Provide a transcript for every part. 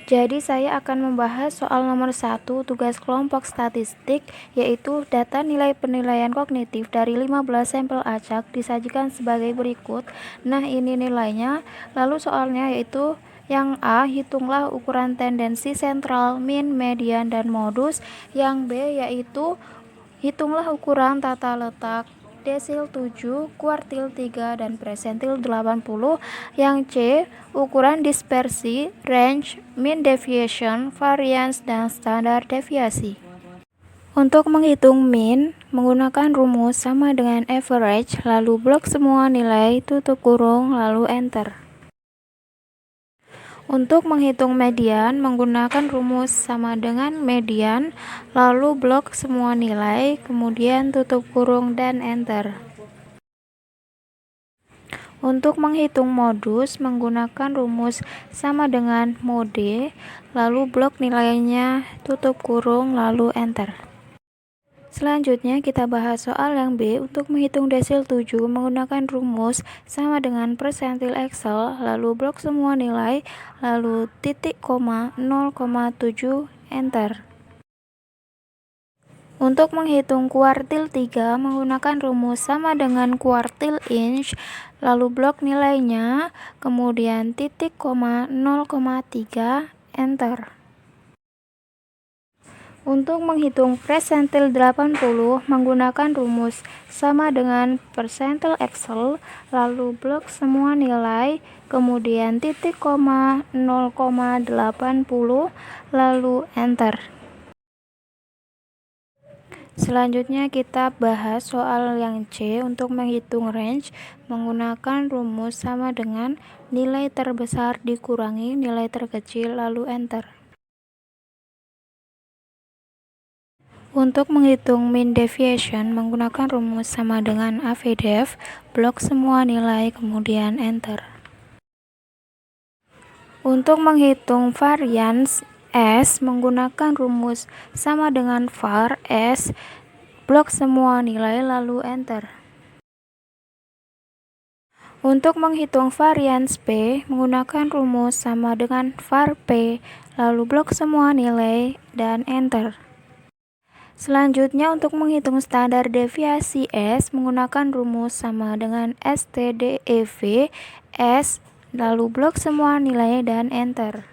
Jadi saya akan membahas soal nomor 1 tugas kelompok statistik, yaitu data nilai penilaian kognitif dari 15 sampel acak disajikan sebagai berikut. Nah, ini nilainya. Lalu soalnya yaitu yang A, hitunglah ukuran tendensi sentral, min, median, dan modus. Yang B yaitu hitunglah ukuran tata letak desil 7, kuartil 3, dan presentil 80. Yang C, ukuran dispersi, range, mean deviation, variance, dan standar deviasi. Untuk menghitung mean, menggunakan rumus sama dengan average, lalu blok semua nilai, tutup kurung, lalu enter. Untuk menghitung median, menggunakan rumus sama dengan median, lalu blok semua nilai, kemudian tutup kurung dan enter. Untuk menghitung modus, menggunakan rumus sama dengan mode, lalu blok nilainya, tutup kurung, lalu enter. Selanjutnya kita bahas soal yang B. Untuk menghitung desil 7 menggunakan rumus sama dengan persentil Excel, lalu blok semua nilai, lalu titik koma 0,7 enter. Untuk menghitung kuartil 3 menggunakan rumus sama dengan kuartil inch, lalu blok nilainya, kemudian titik koma 0,3 enter. Untuk menghitung persentil 80 menggunakan rumus sama dengan persentil Excel, lalu blok semua nilai, kemudian titik koma 0,80, lalu enter. Selanjutnya kita bahas soal yang C. Untuk menghitung range menggunakan rumus sama dengan nilai terbesar dikurangi nilai terkecil, lalu enter. Untuk menghitung mean deviation menggunakan rumus sama dengan AVDEF, blok semua nilai, kemudian enter. Untuk menghitung variance S menggunakan rumus sama dengan var S, blok semua nilai, lalu enter. Untuk menghitung variance P menggunakan rumus sama dengan var P, lalu blok semua nilai, dan enter. Selanjutnya untuk menghitung standar deviasi S menggunakan rumus sama dengan STDEV S, lalu blok semua nilai dan enter.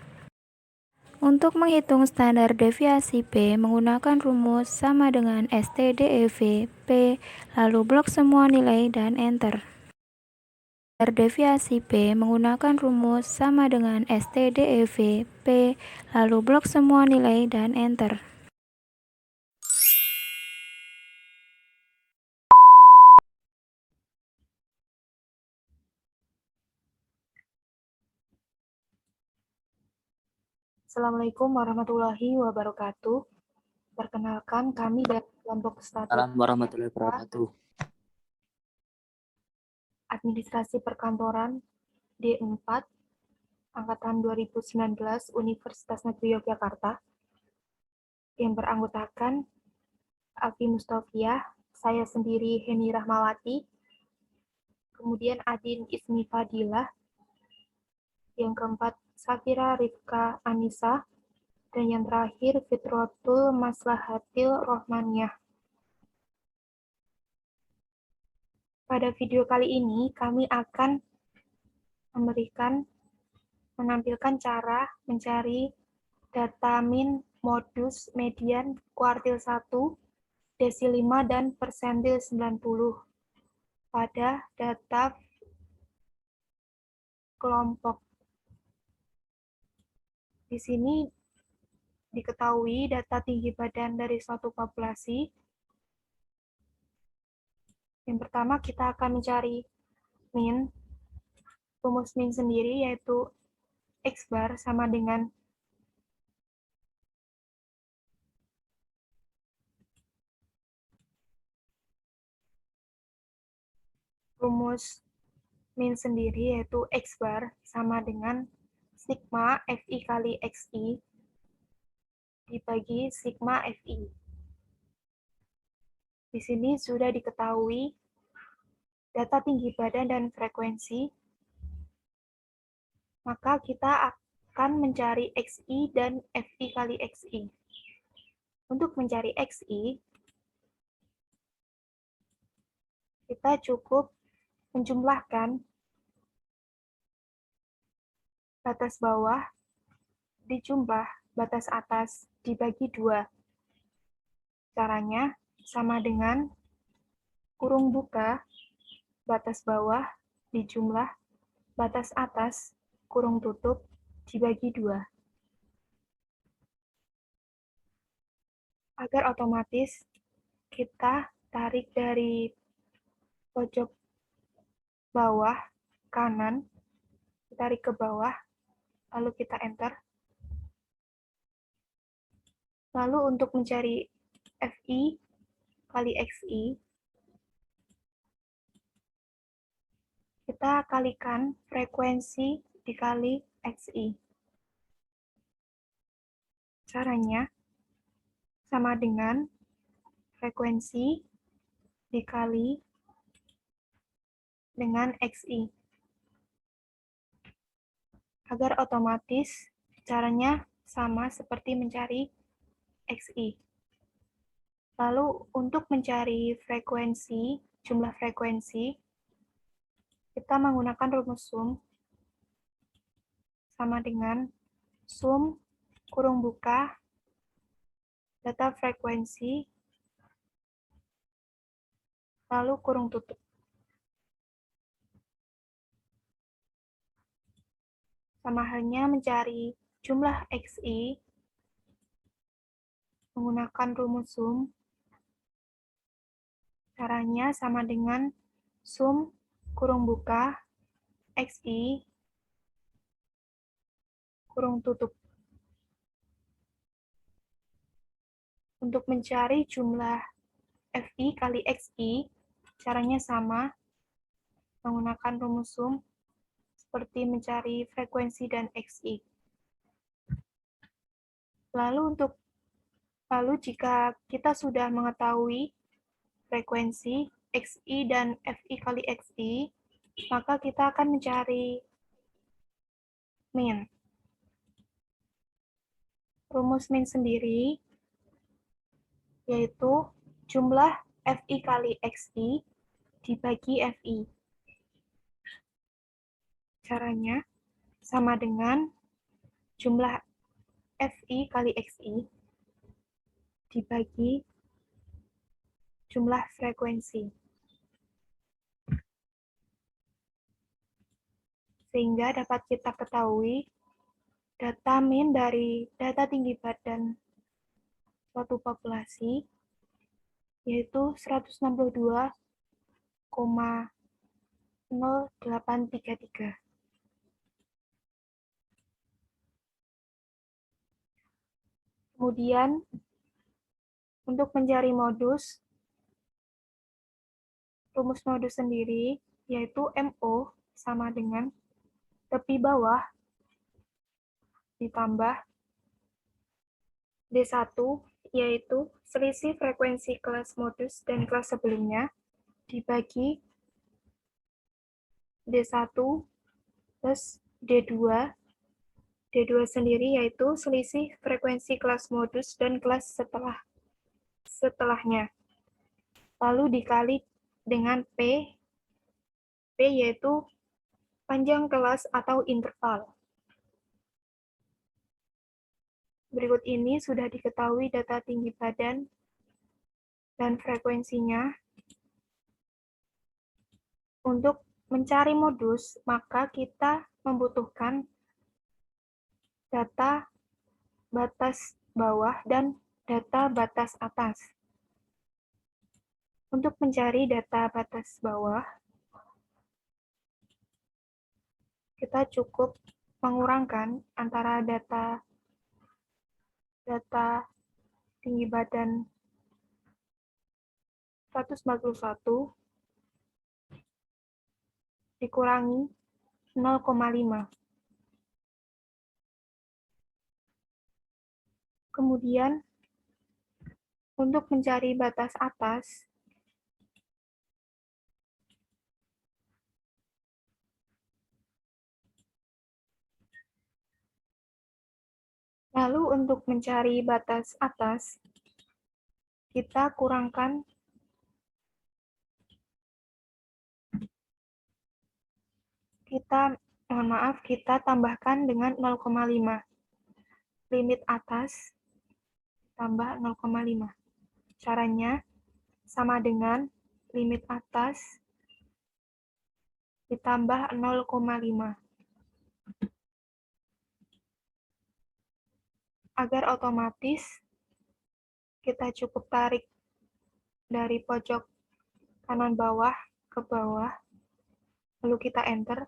Untuk menghitung standar deviasi P menggunakan rumus sama dengan STDEV P, lalu blok semua nilai dan enter. Standar deviasi P menggunakan rumus sama dengan STDEV P, lalu blok semua nilai dan enter. Assalamualaikum warahmatullahi wabarakatuh. Perkenalkan, kami dari kelompok statistik Assalamualaikum warahmatullahi wabarakatuh. Administrasi Perkantoran D4 Angkatan 2019 Universitas Negeri Yogyakarta yang beranggotakan Alfi Mustafiah, saya sendiri Heni Rahmawati, kemudian Adin Ismi Fadilah, yang keempat Safira Rifka Anissa, dan yang terakhir Fitrotul Maslahatil Rohmaniyah. Pada video kali ini, kami akan menampilkan cara mencari data min, modus, median, kuartil 1, desil 5, dan persentil 90 pada data kelompok. Di sini diketahui data tinggi badan dari suatu populasi. Yang pertama kita akan mencari min. Rumus min sendiri yaitu X bar sama dengan rumus min sendiri yaitu X bar sama dengan sigma FI kali XI dibagi sigma FI. Di sini sudah diketahui data tinggi badan dan frekuensi, maka kita akan mencari XI dan FI kali XI. Untuk mencari XI, kita cukup menjumlahkan batas bawah dijumlah batas atas dibagi 2. Caranya sama dengan kurung buka batas bawah dijumlah batas atas kurung tutup dibagi 2. Agar otomatis kita tarik dari pojok bawah kanan, tarik ke bawah, lalu kita enter. Lalu untuk mencari FI kali XI, kita kalikan frekuensi dikali XI. Caranya sama dengan frekuensi dikali dengan XI. Agar otomatis caranya sama seperti mencari XI. Lalu untuk mencari frekuensi, jumlah frekuensi, kita menggunakan rumus sum sama dengan sum kurung buka data frekuensi lalu kurung tutup. Sama halnya mencari jumlah XI menggunakan rumus sum, caranya sama dengan sum kurung buka XI kurung tutup. Untuk mencari jumlah FI kali XI, caranya sama, menggunakan rumus sum, seperti mencari frekuensi dan XI. Lalu jika kita sudah mengetahui frekuensi XI dan FI kali XI, maka kita akan mencari min. Rumus min sendiri yaitu jumlah FI kali XI dibagi FI. Caranya sama dengan jumlah FI kali XI dibagi jumlah frekuensi. Sehingga dapat kita ketahui data min dari data tinggi badan suatu populasi yaitu 162,0833. Kemudian untuk mencari modus, rumus modus sendiri yaitu MO sama dengan tepi bawah ditambah D1 yaitu selisih frekuensi kelas modus dan kelas sebelumnya dibagi D1 plus D2. D2 sendiri yaitu selisih frekuensi kelas modus dan kelas setelahnya. Lalu dikali dengan P. P yaitu panjang kelas atau interval. Berikut ini sudah diketahui data tinggi badan dan frekuensinya. Untuk mencari modus, maka kita membutuhkan data batas bawah dan data batas atas. Untuk mencari data batas bawah, kita cukup mengurangkan antara data tinggi badan 141 dikurangi 0,5. Kemudian, untuk mencari batas atas, Lalu untuk mencari batas atas, kita kurangkan kita tambahkan dengan 0,5. Limit atas tambah 0,5. Caranya sama dengan limit atas ditambah 0,5. Agar otomatis kita cukup tarik dari pojok kanan bawah ke bawah, lalu kita enter.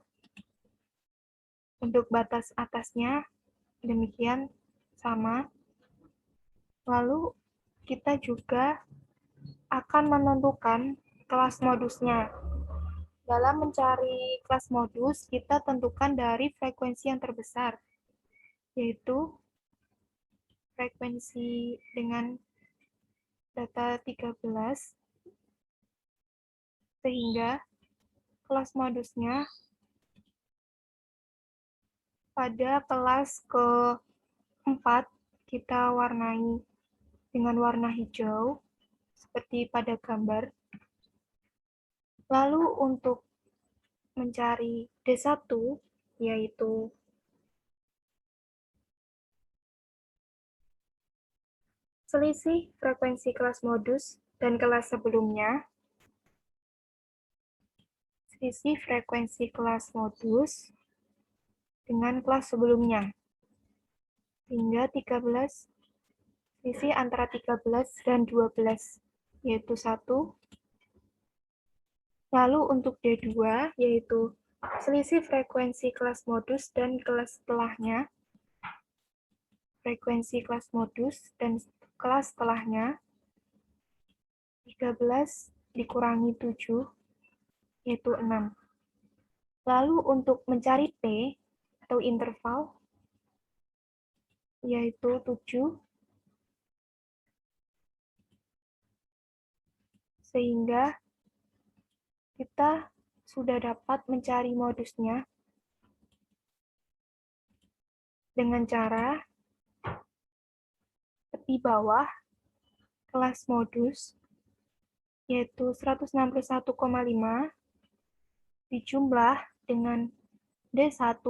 Untuk batas atasnya demikian sama. Lalu kita juga akan menentukan kelas modusnya. Dalam mencari kelas modus, kita tentukan dari frekuensi yang terbesar, yaitu frekuensi dengan data 13, sehingga kelas modusnya pada kelas keempat kita warnai dengan warna hijau, seperti pada gambar. Lalu untuk mencari D1, yaitu selisih frekuensi kelas modus dan kelas sebelumnya, selisih frekuensi kelas modus dengan kelas sebelumnya, sehingga 13, selisih antara 13 dan 12, yaitu 1. Lalu untuk D2, yaitu selisih frekuensi kelas modus dan kelas setelahnya, frekuensi kelas modus dan kelas setelahnya, 13 dikurangi 7, yaitu 6. Lalu untuk mencari P atau interval, yaitu 7, sehingga kita sudah dapat mencari modusnya dengan cara tepi bawah kelas modus, yaitu 161,5 dijumlah dengan D1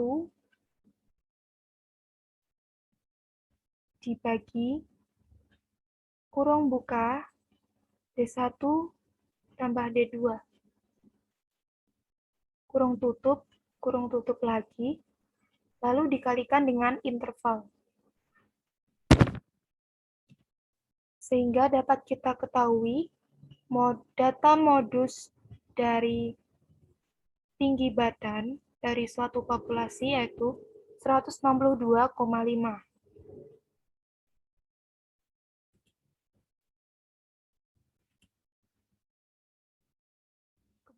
dibagi kurung buka D1 tambah D2, kurung tutup lagi, lalu dikalikan dengan interval. Sehingga dapat kita ketahui data modus dari tinggi badan dari suatu populasi yaitu 162,5.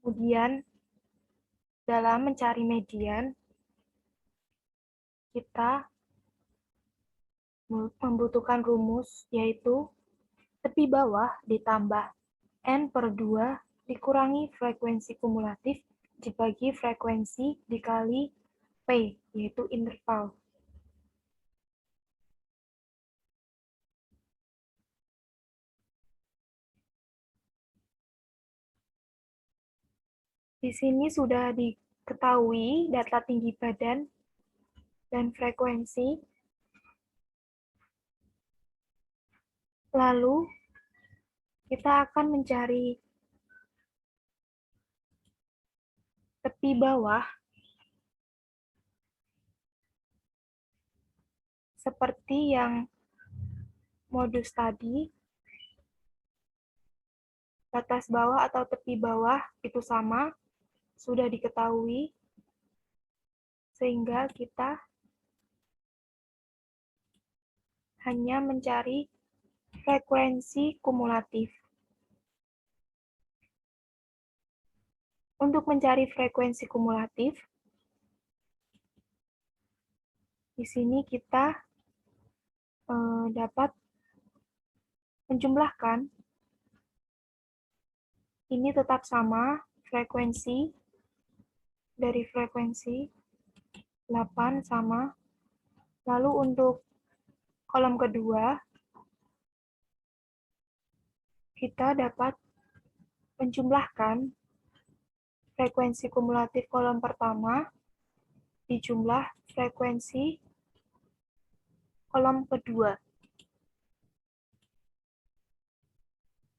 Kemudian, dalam mencari median, kita membutuhkan rumus, yaitu tepi bawah ditambah N/2 dikurangi frekuensi kumulatif dibagi frekuensi dikali P, yaitu interval. Di sini sudah diketahui data tinggi badan dan frekuensi. Lalu, kita akan mencari tepi bawah seperti yang modus tadi. Batas bawah atau tepi bawah itu sama, sudah diketahui, sehingga kita hanya mencari frekuensi kumulatif. Untuk mencari frekuensi kumulatif, di sini kita dapat menjumlahkan. Ini tetap sama, frekuensi dari frekuensi 8 sama. Lalu untuk kolom kedua, kita dapat menjumlahkan frekuensi kumulatif kolom pertama dijumlah frekuensi kolom kedua.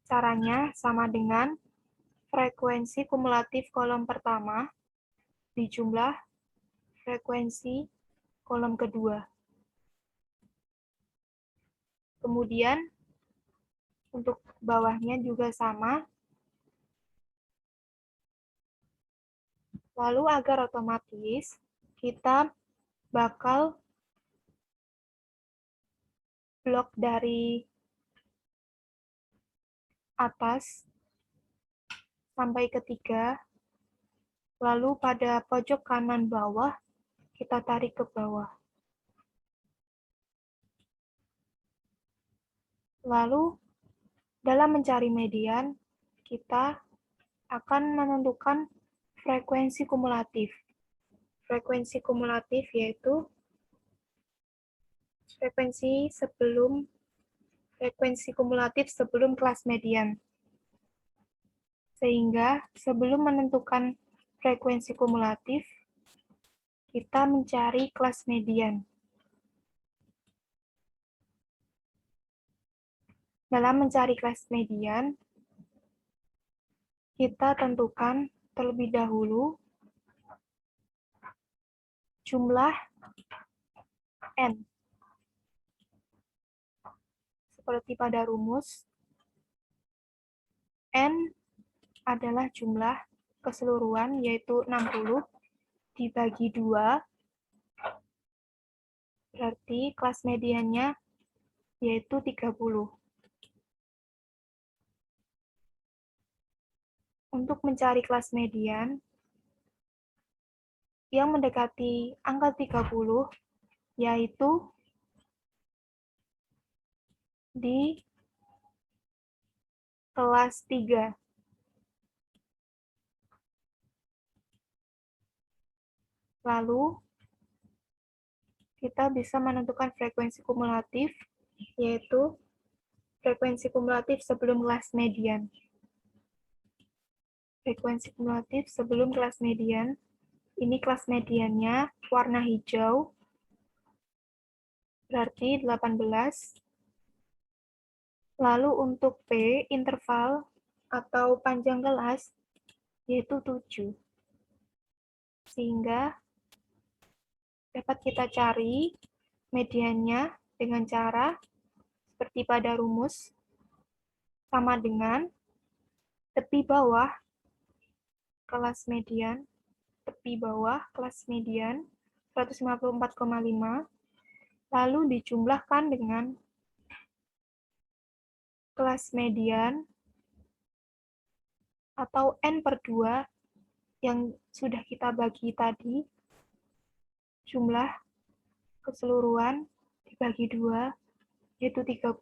Caranya sama dengan frekuensi kumulatif kolom pertama dijumlah frekuensi kolom kedua. Kemudian untuk bawahnya juga sama. Lalu agar otomatis kita bakal blok dari atas sampai ke 3, lalu pada pojok kanan bawah kita tarik ke bawah. Lalu dalam mencari median, kita akan menentukan frekuensi kumulatif. Frekuensi kumulatif yaitu frekuensi kumulatif sebelum kelas median. Sehingga sebelum menentukan frekuensi kumulatif, kita mencari kelas median. Dalam mencari kelas median, kita tentukan terlebih dahulu jumlah N. Seperti pada rumus, N adalah jumlah keseluruhan, yaitu 60, dibagi 2, berarti kelas mediannya yaitu 30. Untuk mencari kelas median yang mendekati angka 30, yaitu di kelas 3. Lalu, kita bisa menentukan frekuensi kumulatif, yaitu frekuensi kumulatif sebelum kelas median. Frekuensi kumulatif sebelum kelas median, ini kelas mediannya warna hijau, berarti 18. Lalu untuk P, interval atau panjang kelas, yaitu 7. Sehingga dapat kita cari mediannya dengan cara seperti pada rumus, sama dengan tepi bawah kelas median, tepi bawah kelas median 154,5, lalu dijumlahkan dengan kelas median atau N per 2 yang sudah kita bagi tadi, jumlah keseluruhan dibagi 2, yaitu 30,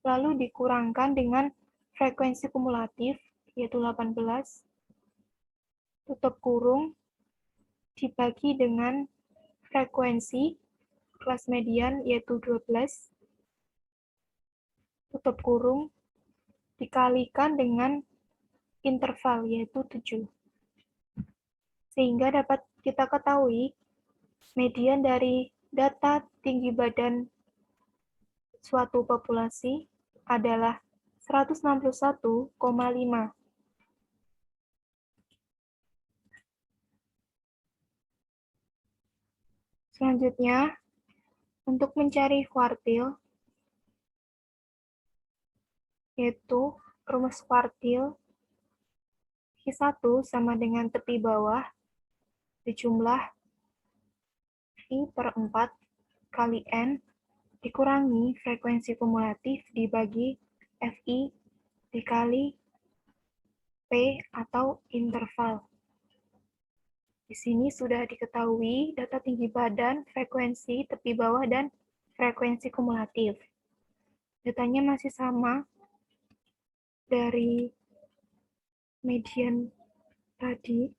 lalu dikurangkan dengan frekuensi kumulatif, yaitu 18, tutup kurung, dibagi dengan frekuensi kelas median, yaitu 12, tutup kurung, dikalikan dengan interval, yaitu 7. Sehingga dapat kita ketahui median dari data tinggi badan suatu populasi adalah 161,5. Selanjutnya, untuk mencari kuartil, yaitu rumus kuartil Q1 sama dengan tepi bawah dijumlah I per 4 kali N dikurangi frekuensi kumulatif dibagi FI dikali P atau interval. Di sini sudah diketahui data tinggi badan, frekuensi, tepi bawah, dan frekuensi kumulatif. Datanya masih sama dari median tadi.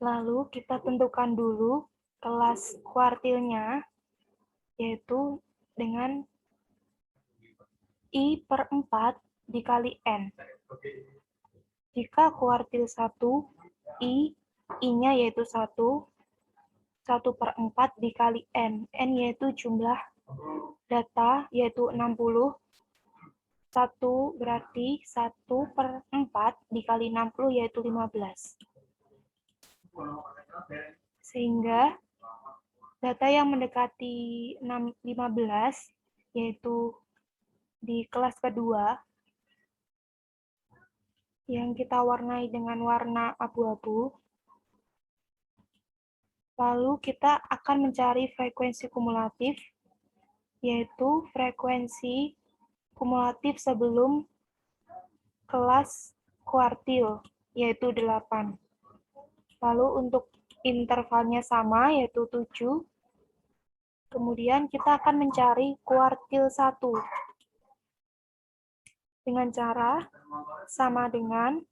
Lalu kita tentukan dulu kelas kuartilnya, yaitu dengan I per 4 dikali N. Jika kuartil 1, I-nya yaitu 1 per 4 dikali N. N yaitu jumlah data, yaitu 60. 1 berarti 1 per 4 dikali 60 yaitu 15. Sehingga data yang mendekati 15 yaitu di kelas kedua yang kita warnai dengan warna abu-abu. Lalu kita akan mencari frekuensi kumulatif, yaitu frekuensi kumulatif sebelum kelas kuartil, yaitu 8. Lalu untuk intervalnya sama, yaitu 7. Kemudian kita akan mencari kuartil 1 dengan cara sama dengan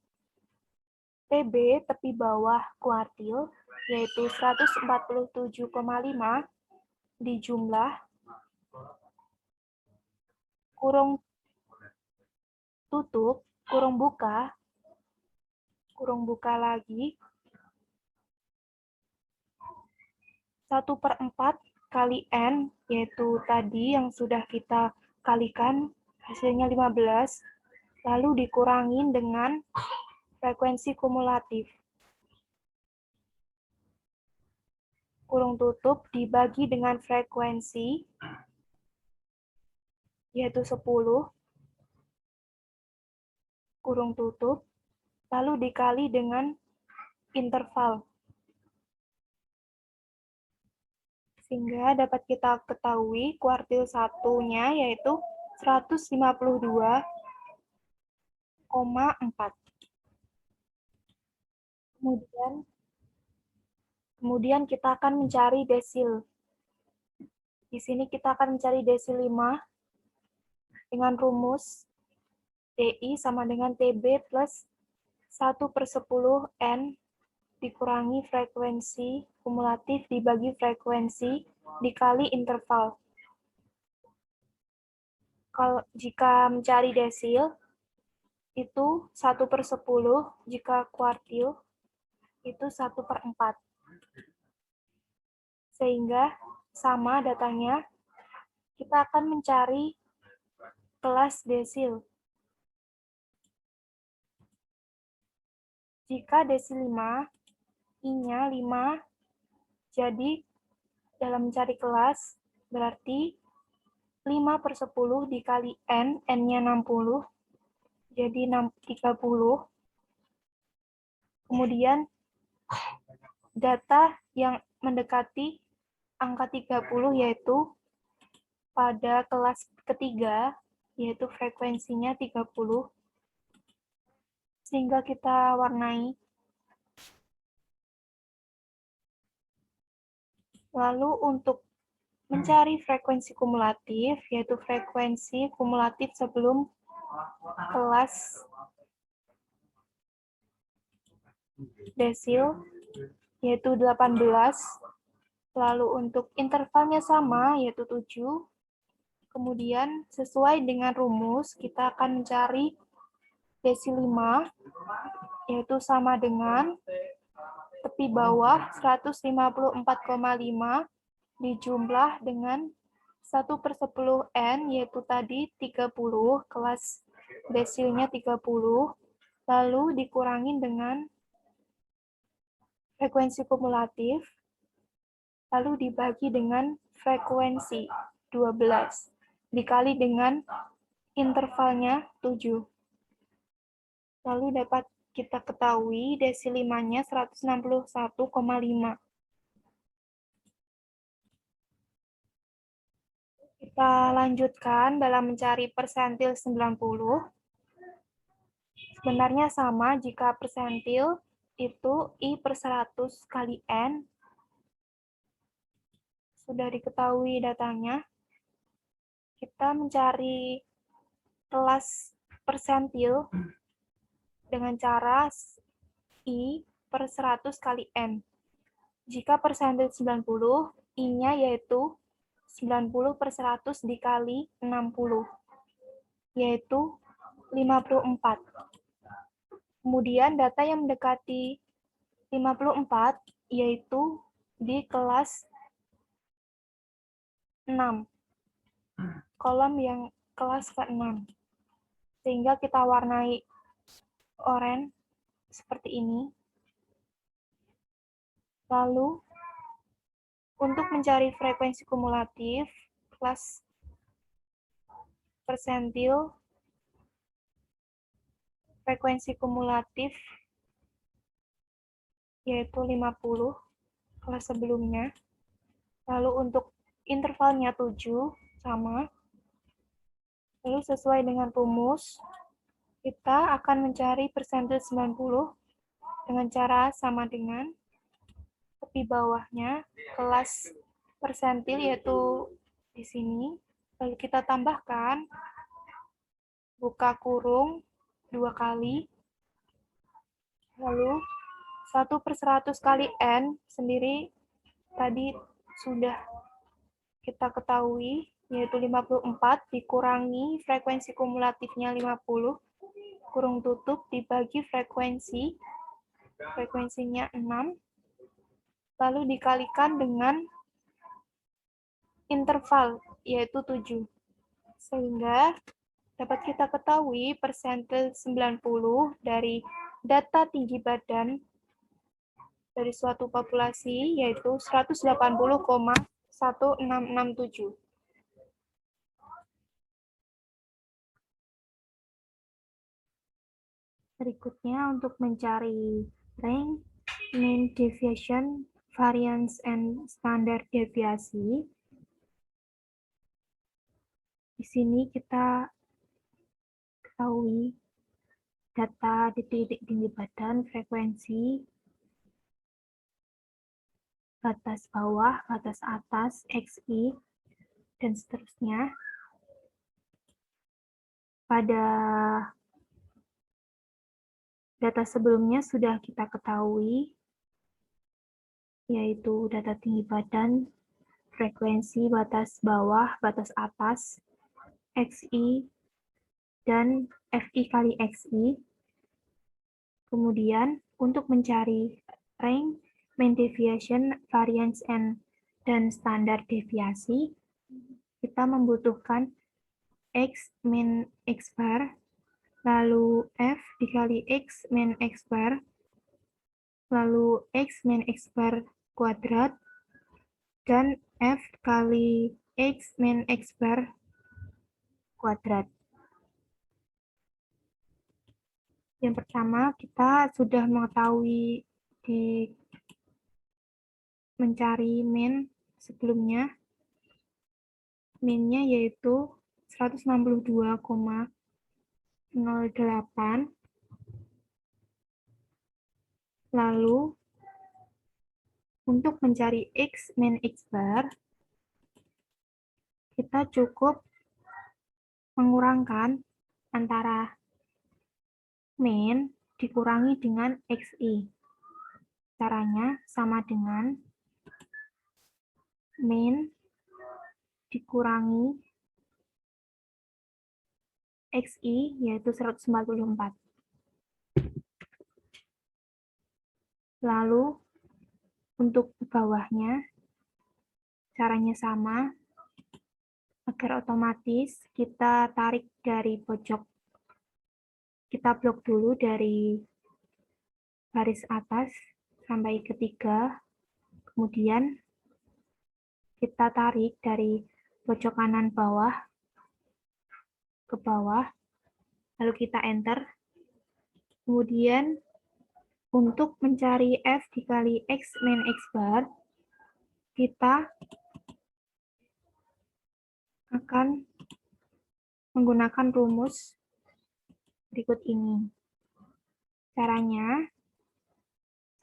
TB tepi bawah kuartil, yaitu 147,5 dijumlah kurung tutup, kurung buka lagi, 1 per 4 kali N, yaitu tadi yang sudah kita kalikan, hasilnya 15, lalu dikurangin dengan frekuensi kumulatif. Kurung tutup dibagi dengan frekuensi, yaitu 10, kurung tutup, lalu dikali dengan interval. Sehingga dapat kita ketahui kuartil 1-nya yaitu 152,4. Kemudian kita akan mencari desil. Di sini kita akan mencari desil 5 dengan rumus DI sama dengan TB plus 1 per 10 N dikurangi frekuensi kumulatif dibagi frekuensi dikali interval. Kalau jika mencari desil, itu 1 per 10, jika kuartil, itu 1 per 4. Sehingga sama datanya, kita akan mencari kelas desil. Jika desil 5, I-nya 5, jadi dalam mencari kelas, berarti 5 per 10 dikali N, N-nya 60, jadi 30. Kemudian data yang mendekati angka 30 yaitu pada kelas ketiga, yaitu frekuensinya 30, sehingga kita warnai. Lalu untuk mencari frekuensi kumulatif, yaitu frekuensi kumulatif sebelum kelas desil, yaitu 18. Lalu untuk intervalnya sama, yaitu 7. Kemudian sesuai dengan rumus, kita akan mencari desil 5, yaitu sama dengan tepi bawah 154,5 dijumlah dengan 1 per 10 N, yaitu tadi 30, kelas desilnya 30, lalu dikurangin dengan frekuensi kumulatif, lalu dibagi dengan frekuensi 12, dikali dengan intervalnya 7. Lalu dapat kita ketahui desil 5-nya 161,5. Kita lanjutkan dalam mencari persentil 90. Sebenarnya sama jika persentil itu I per 100 kali N. Sudah diketahui datanya. Kita mencari kelas persentil dengan cara I per 100 kali N. Jika persentil 90, I-nya yaitu 90 per 100 dikali 60, yaitu 54. Kemudian data yang mendekati 54, yaitu di kelas 6, kolom yang kelas ke-6. Sehingga kita warnai oranye seperti ini. Lalu, untuk mencari frekuensi kumulatif, kelas persentil, frekuensi kumulatif, yaitu 50, kelas sebelumnya. Lalu untuk intervalnya 7, sama. Lalu sesuai dengan rumus, kita akan mencari persentil 90 dengan cara sama dengan tepi bawahnya kelas persentil, yaitu di sini. Lalu kita tambahkan, buka kurung 2 kali, lalu 1 per 100 kali N sendiri tadi sudah kita ketahui, yaitu 54 dikurangi frekuensi kumulatifnya 50, kurung tutup dibagi frekuensinya 6, lalu dikalikan dengan interval, yaitu 7. Sehingga dapat kita ketahui persentil 90 dari data tinggi badan dari suatu populasi, yaitu 180,1667. Berikutnya untuk mencari range, mean deviation, variance, and standard deviasi. Di sini kita ketahui data di titik tinggi badan, frekuensi, batas bawah, batas atas, XI, dan seterusnya. Pada data sebelumnya sudah kita ketahui, yaitu data tinggi badan, frekuensi, batas bawah, batas atas, XI, dan FI kali XI. Kemudian, untuk mencari range, mean deviation, variance, dan standar deviasi, kita membutuhkan X min X bar, lalu F dikali X min X bar, lalu X min X bar kuadrat, dan F kali X min X bar kuadrat. Yang pertama, kita sudah mengetahui di mencari min sebelumnya. Min-nya yaitu 162,08. Lalu, untuk mencari X min X bar, kita cukup mengurangkan antara min dikurangi dengan XI. Caranya sama dengan min dikurangi XI, yaitu 144. Lalu, untuk bawahnya, caranya sama. Agar otomatis, kita tarik dari pojok. Kita blok dulu dari baris atas sampai ke 3. Kemudian, kita tarik dari pojok kanan bawah ke bawah, lalu kita enter. Kemudian, untuk mencari F dikali X min X bar, kita akan menggunakan rumus berikut ini. Caranya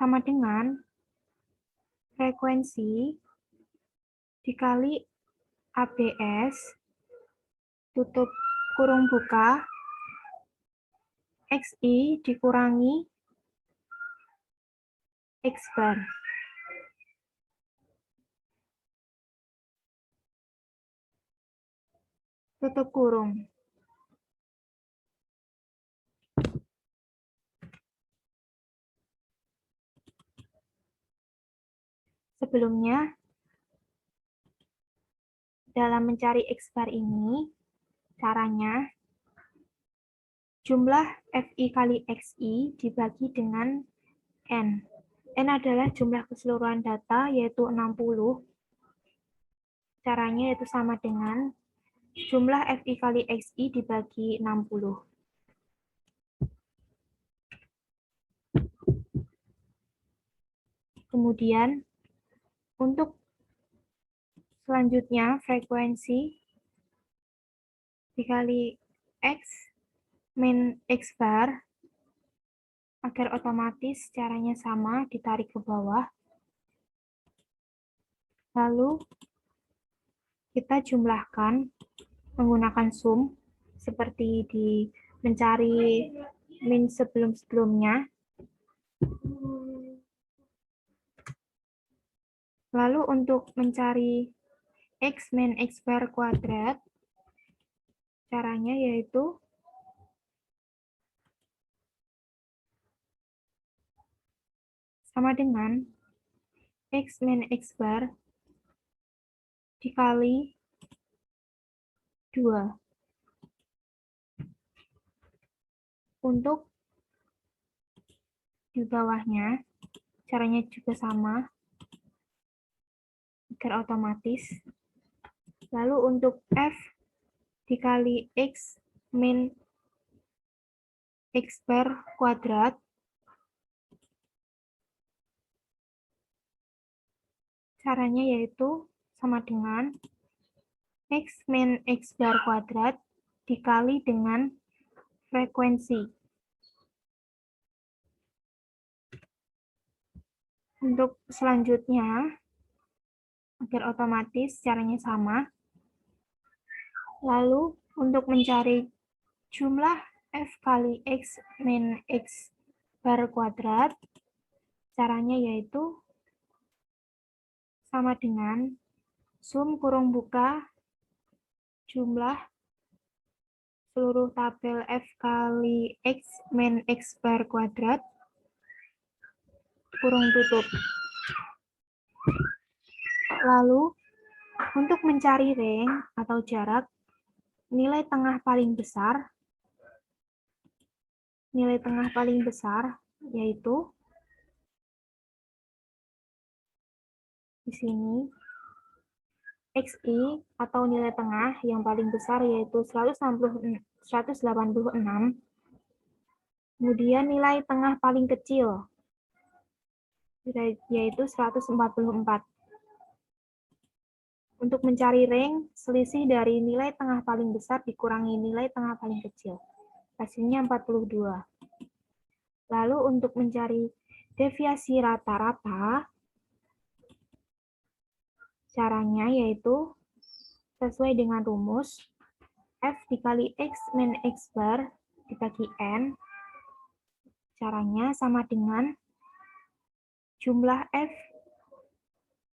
sama dengan frekuensi dikali ABS, tutup kurung buka, XI dikurangi X bar. Tutup kurung. Sebelumnya, dalam mencari X bar ini, caranya jumlah FI kali XI dibagi dengan N. N adalah jumlah keseluruhan data, yaitu 60. Caranya yaitu sama dengan jumlah FI kali XI dibagi 60. Kemudian, untuk selanjutnya, frekuensi dikali X min X bar, agar otomatis caranya sama, ditarik ke bawah. Lalu, kita jumlahkan menggunakan sum, seperti di mencari min sebelum-sebelumnya. Lalu untuk mencari X min X bar kuadrat, caranya yaitu sama dengan X min X bar dikali 2. Untuk di bawahnya, caranya juga sama, agar otomatis. Lalu untuk F dikali X min X bar kuadrat, caranya yaitu sama dengan X min X bar kuadrat dikali dengan frekuensi. Untuk selanjutnya, agar otomatis caranya sama. Lalu untuk mencari jumlah F kali X min X bar kuadrat, caranya yaitu sama dengan sum kurung buka jumlah seluruh tabel F kali X min X bar kuadrat kurung tutup. Lalu, untuk mencari range atau jarak, nilai tengah paling besar yaitu di sini XI atau nilai tengah yang paling besar yaitu 186. Kemudian nilai tengah paling kecil yaitu 144. Untuk mencari range, selisih dari nilai tengah paling besar dikurangi nilai tengah paling kecil. Hasilnya 42. Lalu untuk mencari deviasi rata-rata, caranya yaitu sesuai dengan rumus F dikali X min X bar dibagi N. Caranya sama dengan jumlah F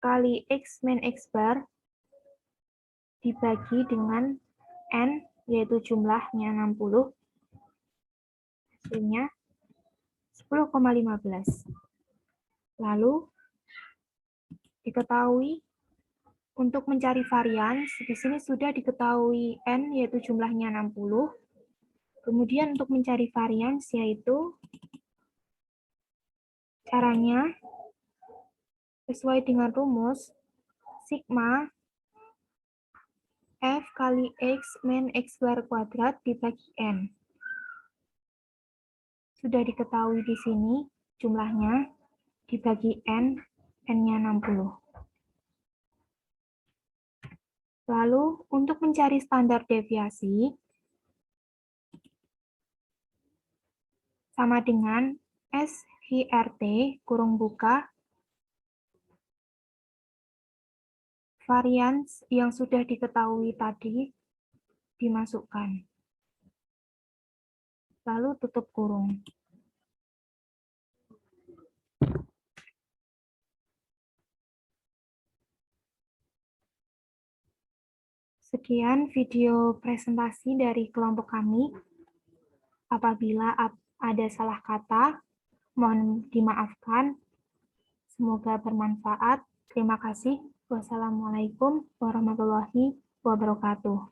kali X min X bar dibagi dengan N, yaitu jumlahnya 60. Hasilnya 10,15. Lalu, diketahui untuk mencari varians, di sini sudah diketahui N, yaitu jumlahnya 60. Kemudian untuk mencari varians, yaitu caranya sesuai dengan rumus sigma F kali X min X bar kuadrat dibagi N. Sudah diketahui di sini jumlahnya dibagi N, N-nya 60. Lalu, untuk mencari standar deviasi, sama dengan SHRT, kurung buka, varians yang sudah diketahui tadi dimasukkan. Lalu tutup kurung. Sekian video presentasi dari kelompok kami. Apabila ada salah kata, mohon dimaafkan. Semoga bermanfaat. Terima kasih. Wassalamualaikum warahmatullahi wabarakatuh.